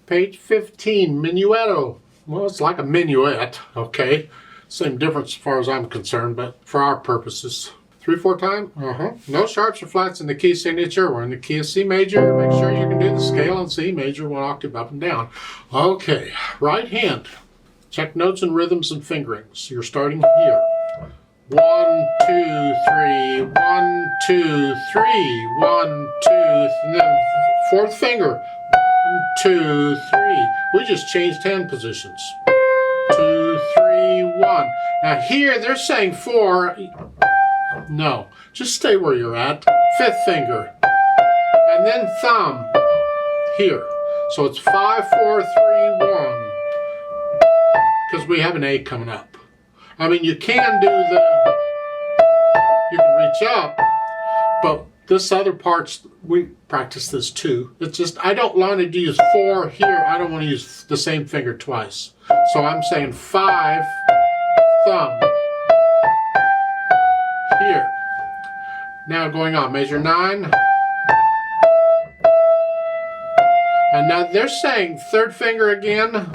Page 15, Minuetto. Well, it's like a minuet, okay? Same difference as far as I'm concerned, but for our purposes. 3/4 time? No sharps or flats in the key signature. We're in the key of C major. Make sure you can do the scale in C major, 1 octave up and down. Okay, right hand. Check notes and rhythms and fingerings. You're starting here. 1, 2, 3, 1, 2, 3, 1, 2, and then 4th finger. 1, 2, 3. We just changed hand positions. 2, 3, 1. Now here they're saying 4. No, just stay where you're at. 5th finger. And then thumb here. So it's 5, 4, 3, 1. Because we have an A coming up. I mean, you can do you can reach up, but this other part's, we practice this too. It's just, I don't want to use 4 here. I don't want to use the same finger twice. So I'm saying 5, thumb, here. Now going on, measure 9. And now they're saying 3rd finger again.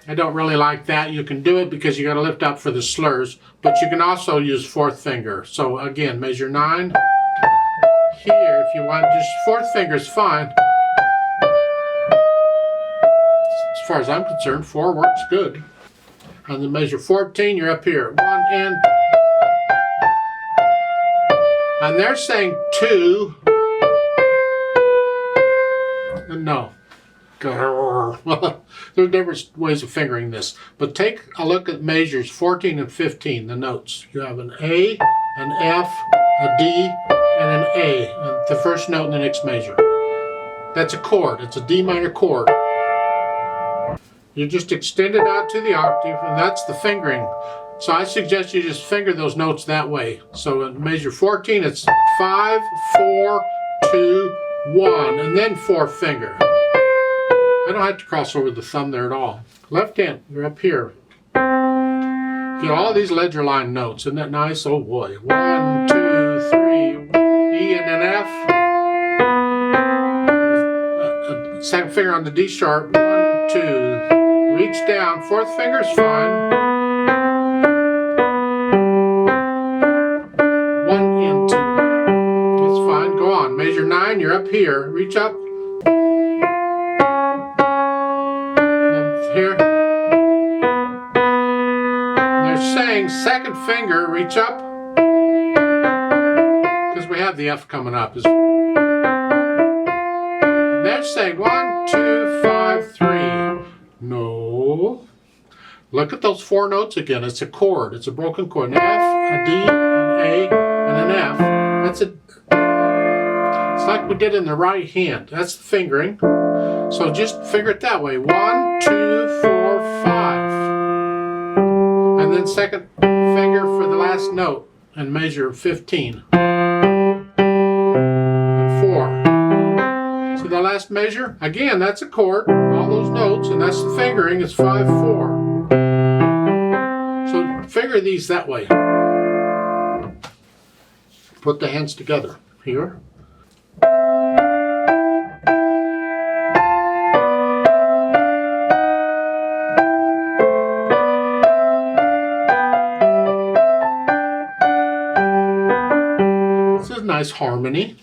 I don't really like that. You can do it because you got to lift up for the slurs, but you can also use 4th finger. So again, measure 9. Here, if you want, just 4th finger is fine. As far as I'm concerned, 4 works good. And then measure 14, you're up here. 1 and they're saying 2. And no. There's different ways of fingering this, but take a look at measures 14 and 15, the notes. You have an A, an F, a D, and an A, and the first note in the next measure. That's a chord. It's a D minor chord. You just extend it out to the octave, and that's the fingering. So I suggest you just finger those notes that way. So in measure 14, it's 5, 4, 2, 1, and then 4th finger. I don't have to cross over the thumb there at all. Left hand, you're up here. Get all these ledger line notes. Isn't that nice? Oh boy. 1, 2, 3, E and an F. Second finger on the D sharp. 1, 2. Reach down. 4th finger's fine. 1 and 2. That's fine. Go on. Measure 9. You're up here. Reach up. Here. They're saying 2nd finger, reach up. Because we have the F coming up. They're saying 1, 2, 5, 3. No. Look at those 4 notes again. It's a chord. It's a broken chord. An F, a D, an A, and an F. That's it. It's like we did in the right hand. That's the fingering. So just figure it that way. 1, 2, 4, 5. And then 2nd finger for the last note and measure 15. And 4. So the last measure, again, that's a chord, all those notes, and that's the fingering, is 5, 4. So figure these that way. Put the hands together here. Nice harmony.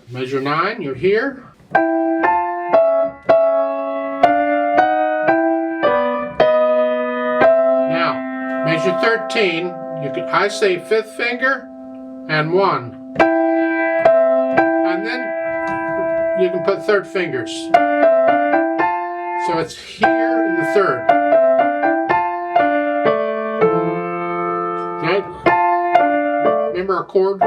Measure 9, you're here. Now, measure 13, I say 5th finger and 1. And then you can put 3rd fingers. So it's here in the 3rd. Right? Remember our chord?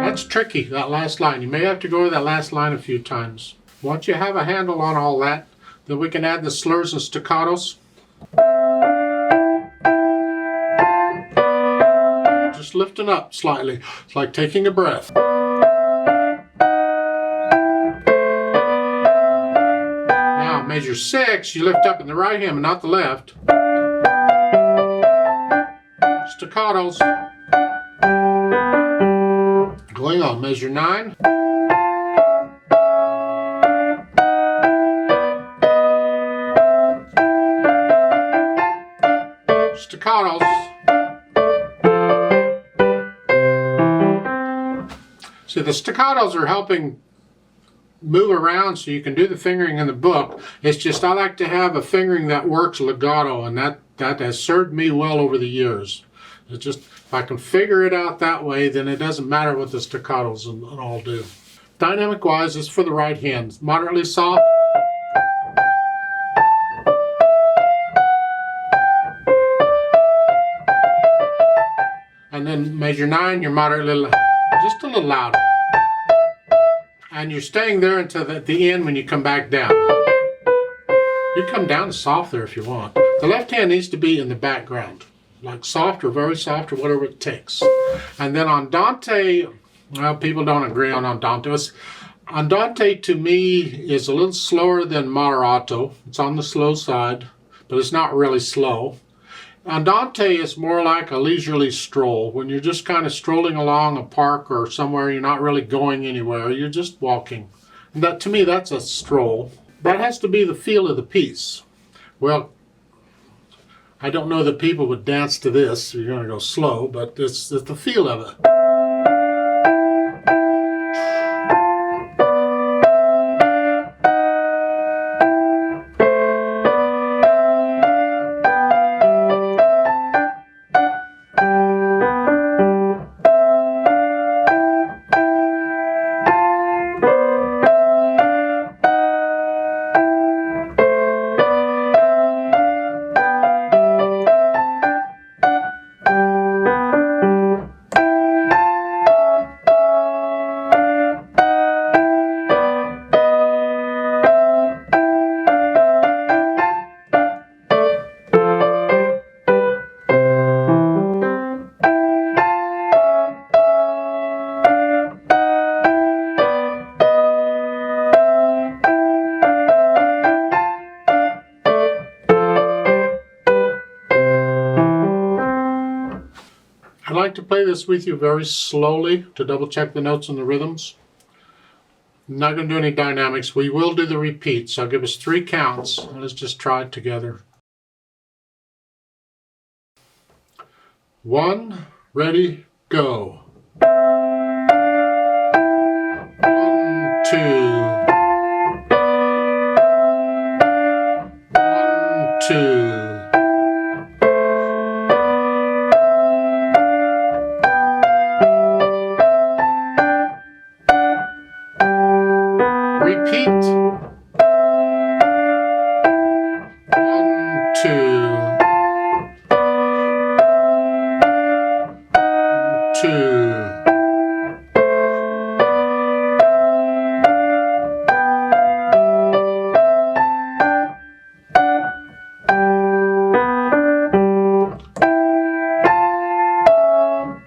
That's tricky, that last line. You may have to go to that last line a few times. Once you have a handle on all that, then we can add the slurs and staccatos. Just lifting up slightly. It's like taking a breath. Now measure 6, you lift up in the right hand, but not the left. Staccatos. Going on measure 9. Staccatos. See, the staccatos are helping move around so you can do the fingering in the book. It's just I like to have a fingering that works legato, and that has served me well over the years. It's just, if I can figure it out that way, then it doesn't matter what the staccatos and all do. Dynamic wise, it's for the right hand. Moderately soft. And then measure 9, you're moderately, just a little louder. And you're staying there until the end when you come back down. You come down soft there if you want. The left hand needs to be in the background, like soft or very soft or whatever it takes. And then andante, well, people don't agree on andante. Andante to me is a little slower than moderato. It's on the slow side, but it's not really slow. Andante is more like a leisurely stroll, when you're just kind of strolling along a park or somewhere, you're not really going anywhere, you're just walking. And that, to me, that's a stroll. That has to be the feel of the piece. Well, I don't know that people would dance to this, you're going to go slow, but it's the feel of it. I like to play this with you very slowly to double check the notes and the rhythms. I'm not going to do any dynamics. We will do the repeats. I'll give us 3 counts. Let's just try it together. 1, ready, go. 1, 2. 1, 2. Repeat. 1, 2. 2.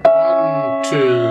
One, 2.